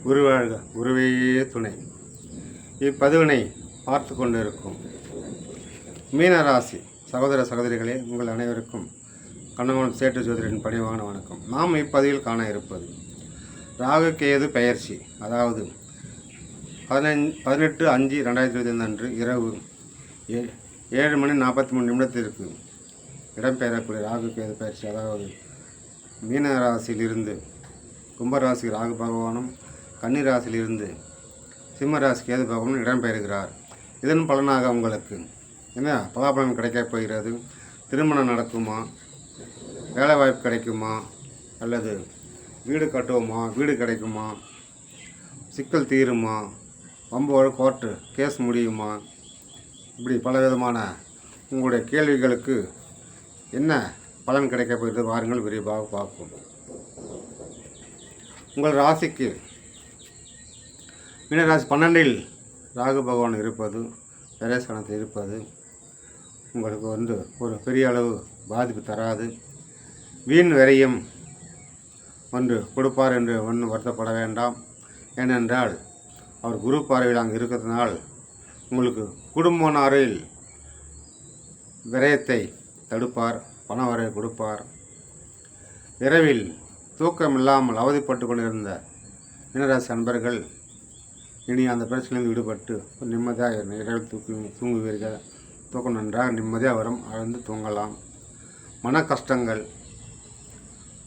குருவாழ்க குருவே துணை. இப்பதிவினை பார்த்து கொண்டு இருக்கும் மீனராசி சகோதர சகோதரிகளே, உங்கள் அனைவருக்கும் கண்ணமன் சேட்டு ஜோதிடரின் பணிவான வணக்கம். நாம் இப்பதிவில் காண இருப்பது ராகு கேது பெயர்ச்சி, அதாவது 18/5/2025 அன்று இரவு 7:43 இடம்பெறக்கூடிய ராகு கேது பயிற்சி. அதாவது மீனராசியிலிருந்து கும்பராசி ராகு பகவானும், கன்னிராசியிலிருந்து சிம்மராசி கேது பகவானும் இடம்பெறுகிறார். இதன் பலனாக உங்களுக்கு என்ன பலாபலம் கிடைக்கப் போகிறது? திருமணம் நடக்குமா? வேலைவாய்ப்பு கிடைக்குமா? அல்லது வீடு கட்டுவோமா? வீடு கிடைக்குமா? சிக்கல் தீருமா? வம்போடு கோர்ட்டு கேஸ் முடியுமா? இப்படி பலவிதமான உங்களுடைய கேள்விகளுக்கு என்ன பலன் கிடைக்கப் போகிறது வாருங்கள் விரிவாக பார்ப்போம். உங்கள் ராசிக்கு மீனராசி 12இல் ராகு பகவான் இருப்பது, பிரேசனத்தில் இருப்பது உங்களுக்கு ஒரு பெரிய அளவு பாதிப்பு தராது. வீண் விரயம் ஒன்று கொடுப்பார் என்று ஒன்றும் வருத்தப்பட வேண்டாம். ஏனென்றால் அவர் குரு பார்வையில் அங்கே இருக்கிறதுனால் உங்களுக்கு குடும்பனாரில் விரயத்தை தடுப்பார், பண வரை கொடுப்பார். இரவில் தூக்கம் இல்லாமல் அவதிப்பட்டு கொண்டிருந்த மீனராசி அன்பர்கள் இனி அந்த பிரச்சனையிலிருந்து விடுபட்டு நிம்மதியாக இரவில் தூங்குவீர்கள். தூக்கம் நன்றாக நிம்மதியாக வரும், ஆழ்ந்து தூங்கலாம். மன கஷ்டங்கள்,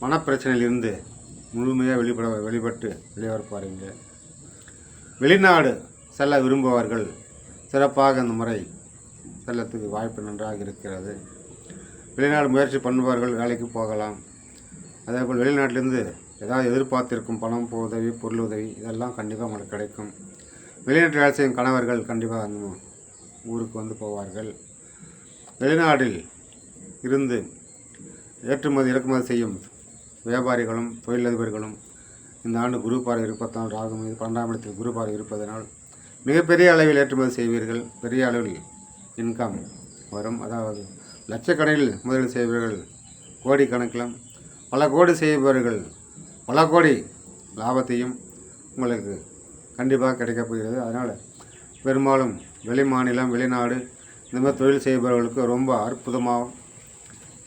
மனப்பிரச்சனையிலிருந்து முழுமையாக வெளிப்பட்டு வெளிவரப்பாருங்க. வெளிநாடு செல்ல விரும்புபவர்கள் சிறப்பாக இந்த முறை செல்லத்துக்கு வாய்ப்பு நன்றாக இருக்கிறது. வெளிநாடு முயற்சி பண்ணுபவர்கள் வேலைக்கு போகலாம். அதேபோல் வெளிநாட்டிலேருந்து ஏதாவது எதிர்பார்த்திருக்கும் பணம், உதவி, பொருள் உதவி இதெல்லாம் கண்டிப்பாக உங்களுக்கு கிடைக்கும். வெளிநாட்டில் வேலை செய்யும் கணவர்கள் கண்டிப்பாக அந்த ஊருக்கு போவார்கள். வெளிநாட்டில் இருந்து ஏற்றுமதி இறக்குமதி செய்யும் வியாபாரிகளும் தொழிலதிபர்களும் இந்த ஆண்டு குரு பார்வை இருப்பதால் ராகு மீது 12ஆம் இடத்தில் குரு பார்வை இருப்பதனால் மிகப்பெரிய அளவில் ஏற்றுமதி செய்வீர்கள். பெரிய அளவில் இன்கம் வரும். அதாவது லட்சக்கணக்கில் முதலீடு செய்வீர்கள். கோடிக்கணக்கிலும் பல கோடி செய்பவர்கள் பல கோடி லாபத்தையும் உங்களுக்கு கண்டிப்பாக கிடைக்கப் போகிறது. அதனால் பெரும்பாலும் வெளி மாநிலம், வெளிநாடு இந்த மாதிரி தொழில் செய்பவர்களுக்கு ரொம்ப அற்புதமாகவும்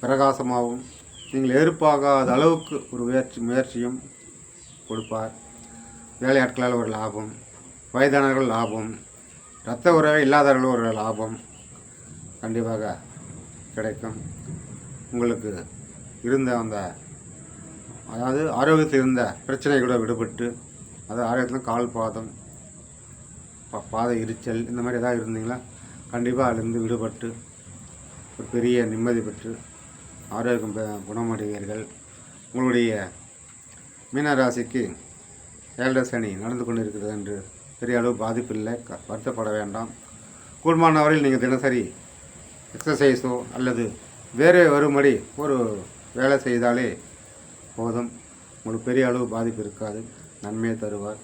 பிரகாசமாகவும் நீங்கள் எதிர்பார்க்காத அளவுக்கு ஒரு முயற்சியும் கொடுப்பார். வேலையாட்களால் ஒரு லாபம், வயதானவர்கள் லாபம், இரத்த உறவை இல்லாதவர்கள் ஒரு லாபம் கண்டிப்பாக கிடைக்கும். உங்களுக்கு இருந்த அதாவது ஆரோக்கியத்தில் இருந்த பிரச்சனை கூட விடுபட்டு, அதாவது ஆரோக்கியத்தில் கால் பாதம், பாதை எரிச்சல் இந்த மாதிரி ஏதாவது இருந்தீங்களா கண்டிப்பாக அதிலிருந்து விடுபட்டு ஒரு பெரிய நிம்மதி பெற்று ஆரோக்கியம் குணமடைவீர்கள். உங்களுடைய மீனராசிக்கு 7 சனி நடந்து கொண்டு இருக்கிறது என்று பெரிய அளவு பாதிப்பு இல்லை, வருத்தப்பட வேண்டாம். கூடுமானவரையில் நீங்கள் தினசரி எக்ஸசைஸோ அல்லது வேறு வரும்படி ஒரு வேலை செய்தாலே போதும். உங்களுக்கு பெரிய அளவு பாதிப்பு இருக்காது, நன்மையை தருவார்.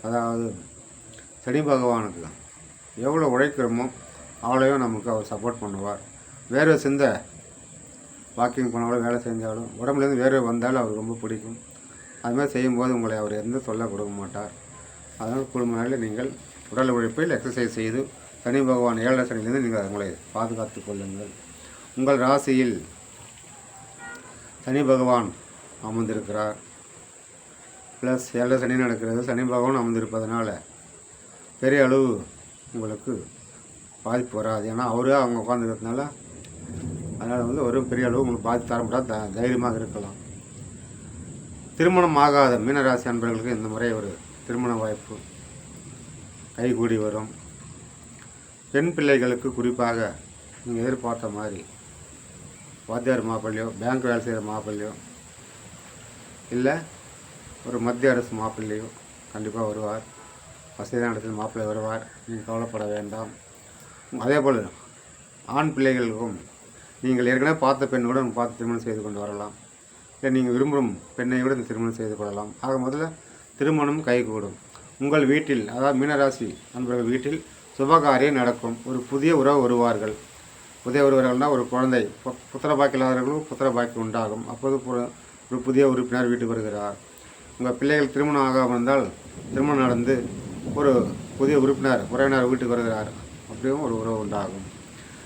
அதாவது சனி பகவானுக்கு எவ்வளோ உழைக்கிறோமோ அவ்வளோவே நமக்கு அவர் சப்போர்ட் பண்ணுவார். வேர்வை சிந்த வாக்கிங் போனாலும் வேலை செஞ்சாலும் உடம்புலேருந்து வேர்வை வந்தாலும் அவருக்கு ரொம்ப பிடிக்கும். அதுமாதிரி செய்யும்போது உங்களை அவர் எந்த தொல்லை கொடுக்க மாட்டார். அதனால் குடும்ப நாளில் நீங்கள் உடல் உழைப்பில் எக்ஸசைஸ் செய்து சனி பகவான் 7 சனியிலிருந்து நீங்கள் உங்களை பாதுகாத்து கொள்ளுங்கள். உங்கள் ராசியில் சனி பகவான் அமர்ந்திருக்கிறார். ப்ளஸ் 7 சனி நடக்கிறது. சனி பகவான் அமர்ந்திருப்பதனால பெரிய அளவு உங்களுக்கு பாதிப்பு வராது. ஏன்னா அவரே அவங்க உட்காந்துருக்கிறதுனால அதனால் ஒரு பெரிய அளவு உங்களுக்கு பாதிப்பு தர முடியாது, தைரியமாக இருக்கலாம். திருமணம் ஆகாத மீனராசி அன்பர்களுக்கு இந்த முறை ஒரு திருமண வாய்ப்பு கைகூடி வரும். பெண் பிள்ளைகளுக்கு குறிப்பாக நீங்கள் எதிர்பார்த்த மாதிரி வாத்தியார் மாப்பிள்ளையோ, பேங்க் வேலை செய்கிற மாப்பிள்ளையோ, இல்லை ஒரு மத்திய அரசு மாப்பிள்ளையோ கண்டிப்பாக வருவார். வசதியான இடத்தில் மாப்பிள்ளை வருவார், நீங்கள் கவலைப்பட வேண்டாம். அதே போல் ஆண் பிள்ளைகளுக்கும் நீங்கள் ஏற்கனவே பார்த்த பெண்ணோடு பார்த்து திருமணம் செய்து கொண்டு வரலாம். இல்லை நீங்கள் விரும்பும் பெண்ணை கூட இந்த திருமணம் செய்து கொள்ளலாம். ஆக முதல்ல திருமணம் கைகூடும். உங்கள் வீட்டில், அதாவது மீனராசி நண்பர்கள் வீட்டில் சுபகாரியம் நடக்கும். ஒரு புதிய உறவு வருவார்கள். புதிய ஒருவர்கள்னால் ஒரு குழந்தை, புத்திர பாக்கி இல்லாதவர்களும் புத்திர பாக்கி உண்டாகும். அப்போது ஒரு புதிய உறுப்பினர் வீட்டுக்கு வருகிறார். உங்கள் பிள்ளைகள் திருமணம் ஆகாமல் இருந்தால் திருமணம் நடந்து ஒரு புதிய உறவினர் வீட்டுக்கு வருகிறார், அப்படியும் ஒரு உறவு உண்டாகும்.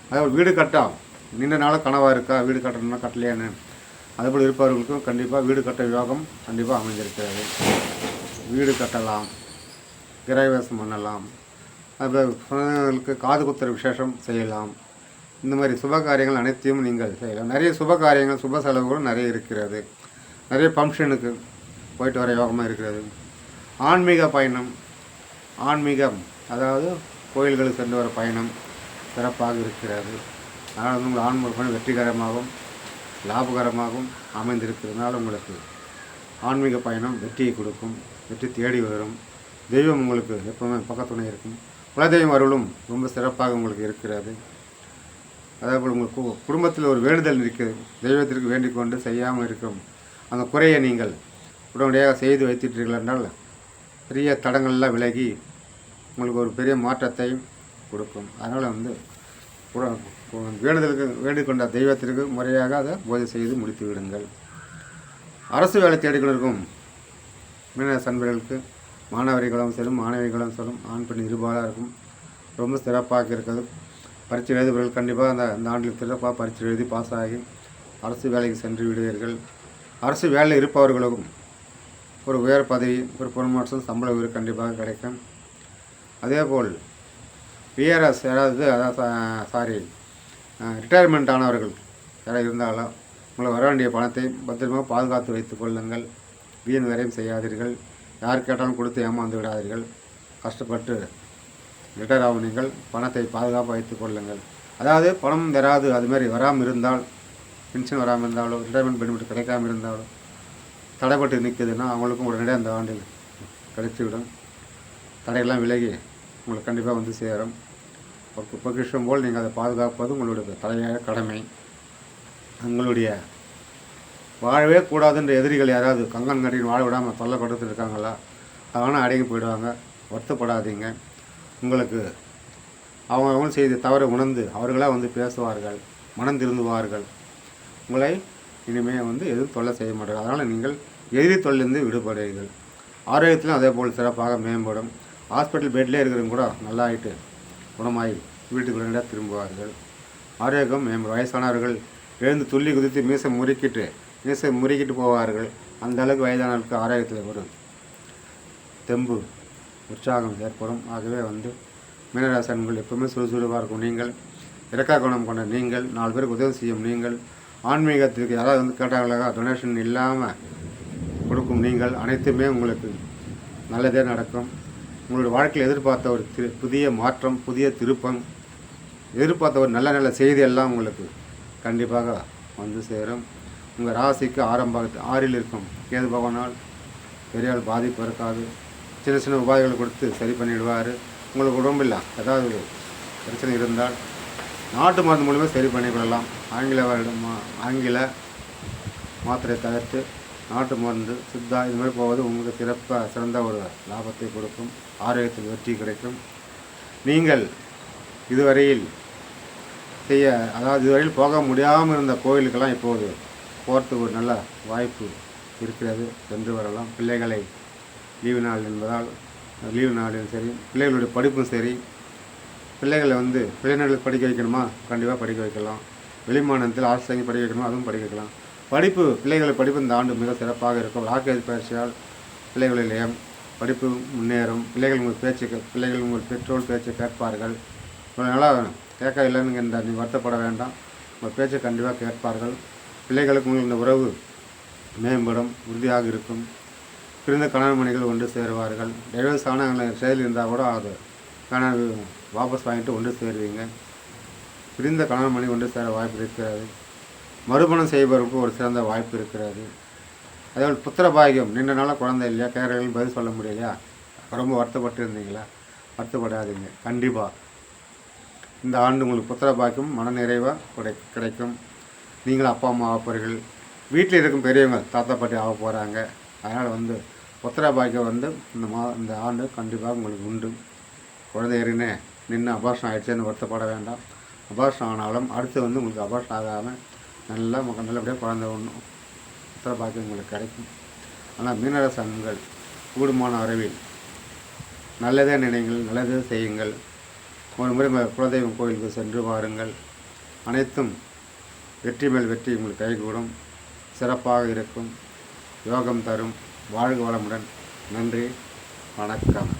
அதேபோல் வீடு கட்டாம் நீண்ட நாளாக கனவாக இருக்கா, வீடு கட்டணும்னா கட்டலையான்னு, அதுபோல் இருப்பவர்களுக்கும் கண்டிப்பாக வீடு கட்ட யோகம் கண்டிப்பாக அமைந்திருக்கிறது. வீடு கட்டலாம், கிரகவாசம் பண்ணலாம், அதுபோல் குழந்தைகளுக்கு காது குத்துற விசேஷம் செய்யலாம். இந்த மாதிரி சுப காரியங்கள் அனைத்தையும் நீங்கள் செய்யலாம். நிறைய சுப காரியங்கள் சுப செலவுகளும் நிறைய இருக்கிறது. நிறைய ஃபங்க்ஷனுக்கு போயிட்டு வர யோகமாக இருக்கிறது. ஆன்மீக பயணம், ஆன்மீகம் அதாவது கோயில்களுக்கு சென்று வர பயணம் சிறப்பாக இருக்கிறது. அதனால் வந்து உங்கள் ஆன்மீக பயணம் வெற்றிகரமாகவும் லாபகரமாகவும் அமைந்திருக்கிறதுனால உங்களுக்கு ஆன்மீக பயணம் வெற்றியை கொடுக்கும், வெற்றி தேடி வரும். தெய்வம் உங்களுக்கு எப்பவுமே பக்கத்துணை இருக்கும். குலதெய்வம் அருளும் ரொம்ப சிறப்பாக உங்களுக்கு இருக்கிறது. அதேபோல் உங்கள் குடும்பத்தில் ஒரு வேண்டுதல் இருக்குது, தெய்வத்திற்கு வேண்டிக் கொண்டு செய்யாமல் இருக்கும் அந்த குறையை நீங்கள் உடனடியாக செய்து வைத்திட்டீர்கள் என்றால் பெரிய தடங்கள்லாம் விலகி உங்களுக்கு ஒரு பெரிய மாற்றத்தை கொடுக்கும். அதனால் வந்து வேண்டுதலுக்கு வேண்டிக்கொண்ட தெய்வத்திற்கு முறையாக அதை பூஜை செய்து முடித்து விடுங்கள். அரசு வேலை தேடிக்கொண்டிருக்கும் மீனராசி அன்பர்களுக்கு மாணவர்களும் சரி மாணவிகளும் சொல்லும் ஆண் பெண் இருபாலாக இருக்கும். ரொம்ப சிறப்பாக இருக்கிறது. பரீட்சை எழுதுபவர்கள் கண்டிப்பாக அந்த ஆண்டில் சிறப்பாக பரீட்சை எழுதி பாஸ் ஆகி அரசு வேலைக்கு சென்று விடுவீர்கள். அரசு வேலையில் இருப்பவர்களுக்கும் ஒரு உயர் பதவி, ஒரு ப்ரமோஷன், சம்பள உயர்வு கண்டிப்பாக கிடைக்கும். அதேபோல் பிஆர்எஸ் யாராவது ரிட்டையர்மெண்ட் ஆனவர்கள் யாராவது இருந்தாலும் உங்களை வர வேண்டிய பணத்தை பத்திரமாக பாதுகாத்து வைத்துக் கொள்ளுங்கள். வீண் விரயம் செய்யாதீர்கள். யார் கேட்டாலும் கொடுத்து ஏமாந்து விடாதீர்கள். கஷ்டப்பட்டு ரிட்டையர் ஆகும் நீங்கள் பணத்தை பாதுகாப்பாக வைத்துக் கொள்ளுங்கள். அதாவது பணம் வராது அதுமாதிரி வராமல் இருந்தால், பென்ஷன் வராமல் இருந்தாலோ ரிட்டையர்மெண்ட் பெனிஃபிட் கிடைக்காமல் இருந்தாலோ தடைப்பட்டு நிற்குதுன்னா அவங்களுக்கும் உடனடியாக அந்த ஆண்டில் கிடைச்சிவிடும். தடையெல்லாம் விலகி உங்களுக்கு கண்டிப்பாக வந்து சேரும். ஒரு பொக்கிஷம் போல் நீங்கள் அதை பாதுகாப்பது உங்களுடைய தலையாய கடமை. உங்களுடைய வாழவே கூடாதுன்ற எதிரிகள் யாராவது கங்கன் கட்டின்னு வாழ விடாமல் தொல்லைப்படுத்தி இருக்காங்களா, அதனால் அடங்கி போயிடுவாங்க. வருத்தப்படாதீங்க. உங்களுக்கு அவங்க செய்த தவறை உணர்ந்து அவர்களாக வந்து பேசுவார்கள், மனம் திருந்துவார்கள். உங்களை இனிமேல் வந்து எதுவும் தொல்லை செய்ய மாட்டார்கள். அதனால் நீங்கள் எதிரி தொல்லிருந்து விடுபடுவீர்கள். ஆரோக்கியத்திலும் அதே போல் சிறப்பாக மேம்படும். ஹாஸ்பிட்டல் பெட்லேயே இருக்கிறவங்க கூட நல்லா ஆகிட்டு குணமாகி வீட்டுக்கு உடனடியாக திரும்புவார்கள். ஆரோக்கியம் மேம்படும். வயசானவர்கள் எழுந்து துள்ளி குதித்து மீசை முறுக்கிட்டு போவார்கள். அந்த அளவுக்கு வயதானவர்களுக்கு ஆரோக்கியத்தில் ஒரு தெம்பு உற்சாகம் ஏற்படும். ஆகவே வந்து மீனராசி அன்பர்கள் எப்பவுமே சுறுசுறுப்பாக இருக்கும். நீங்கள் இறக்கா குணம் கொண்ட நீங்கள், 4 பேருக்கு உதவி செய்யும் நீங்கள், ஆன்மீகத்திற்கு யாராவது வந்து கேட்டாங்களாக டொனேஷன் இல்லாமல் கொடுக்கும் நீங்கள், அனைத்துமே உங்களுக்கு நல்லதே நடக்கும். உங்களுடைய வாழ்க்கையில் எதிர்பார்த்த ஒரு புதிய மாற்றம், புதிய திருப்பம், எதிர்பார்த்த ஒரு நல்ல நல்ல செய்தியெல்லாம் உங்களுக்கு கண்டிப்பாக வந்து சேரும். உங்கள் ராசிக்கு 6ல் இருக்கும் கேது பகவானால் பெரிய பாதிப்பு இருக்காது. சின்ன சின்ன உபாதைகளை கொடுத்து சரி பண்ணிவிடுவார். உங்களுக்கு உடம்பில் ஏதாவது பிரச்சனை இருந்தால் நாட்டு மருந்து மூலமே சரி பண்ணிக்கொள்ளலாம். ஆங்கில மாத்திரை தவிர்த்து நாட்டு மருந்து, சித்தா இது மாதிரி போவது உங்களுக்கு சிறந்த ஒரு லாபத்தை கொடுக்கும். ஆரோக்கியத்தில் வெற்றி கிடைக்கும். நீங்கள் இதுவரையில் இதுவரையில் போக முடியாமல் இருந்த கோயிலுக்கெல்லாம் இப்போது போகிறதுக்கு ஒரு நல்ல வாய்ப்பு இருக்கிறது. சென்று வரலாம். பிள்ளைகளை லீவு நாள் என்பதால் லீவு நாளும் சரி, பிள்ளைகளுடைய படிப்பும் சரி, பிள்ளைகளை வந்து பிள்ளைகளுக்கு படிக்க வைக்கணுமா கண்டிப்பாக படிக்க வைக்கலாம். வெளிமாநிலத்தில் ஆசிரியங்க படிக்க வைக்கணுமா அதுவும் படிக்க வைக்கலாம். பிள்ளைகளை படிப்பு இந்த ஆண்டு மிக சிறப்பாக இருக்கும். ராக்கெட் பயிற்சியால் பிள்ளைகளிலேயே படிப்பு முன்னேறும். பிள்ளைகள் உங்கள் பெற்றோர் பேச்சை கேட்பார்கள். அதனால் கேட்க இல்லைன்னு நீ வருத்தப்பட வேண்டாம். உங்கள் பேச்சை கண்டிப்பாக கேட்பார்கள். பிள்ளைகளுக்கு உங்கள் இந்த உறவு மேம்படும், உறுதியாக இருக்கும். பிரிந்த கணவன் மணிகள் ஒன்று சேருவார்கள். டைவர்ஸ் ஆன செயல் இருந்தால் கூட அது கணவன் வாபஸ் வாங்கிட்டு ஒன்று சேருவீங்க. பிரிந்த கணவன் மணி ஒன்று சேர வாய்ப்பு இருக்கிறது. மறுமணம் செய்பவருக்கு ஒரு சிறந்த வாய்ப்பு இருக்கிறது. அதேபோல் புத்திர பாக்கியம், நீண்ட நாளாக குழந்தை இல்லையா, கேட்குறவங்களுக்கு பதில் சொல்ல முடியலையா, ரொம்ப வருத்தப்பட்டு இருந்தீங்களா, வருத்தப்படாதீங்க. கண்டிப்பாக இந்த ஆண்டு உங்களுக்கு புத்திர பாக்கியம் மன நிறைவாக கிடைக்கும். நீங்களும் அப்பா அம்மா ஆகப்போறீர்கள். வீட்டில் இருக்கும் பெரியவங்க தாத்தா பாட்டி ஆக போகிறாங்க. அதனால் வந்து புத்திர பாக்கியம் வந்து இந்த ஆண்டு கண்டிப்பாக உங்களுக்கு உண்டு. குழந்தை ஏறினே நின்று அபார்ஷன் ஆகிடுச்சேன்னு வருத்தப்பட வேண்டாம். அபார்ஷன் ஆனாலும் அடுத்து வந்து உங்களுக்கு அபார்ஷன் ஆகாமல் நல்லபடியாக குழந்தை ஒன்றும் புத்திர பாக்கியம் உங்களுக்கு கிடைக்கும். ஆனால் மீனராசி அன்பர்கள் கூடுமான வரைவில் நல்லதே நினைங்கள், நல்லதே செய்யுங்கள். ஒரு முறை குலதெய்வம் கோயிலுக்கு சென்று வாருங்கள். அனைத்தும் வெற்றி மேல் வெற்றி உங்களுக்கு கைகூடும். சிறப்பாக இருக்கும். யோகம் தரும். வாழ்க வளமுடன். நன்றி, வணக்கம்.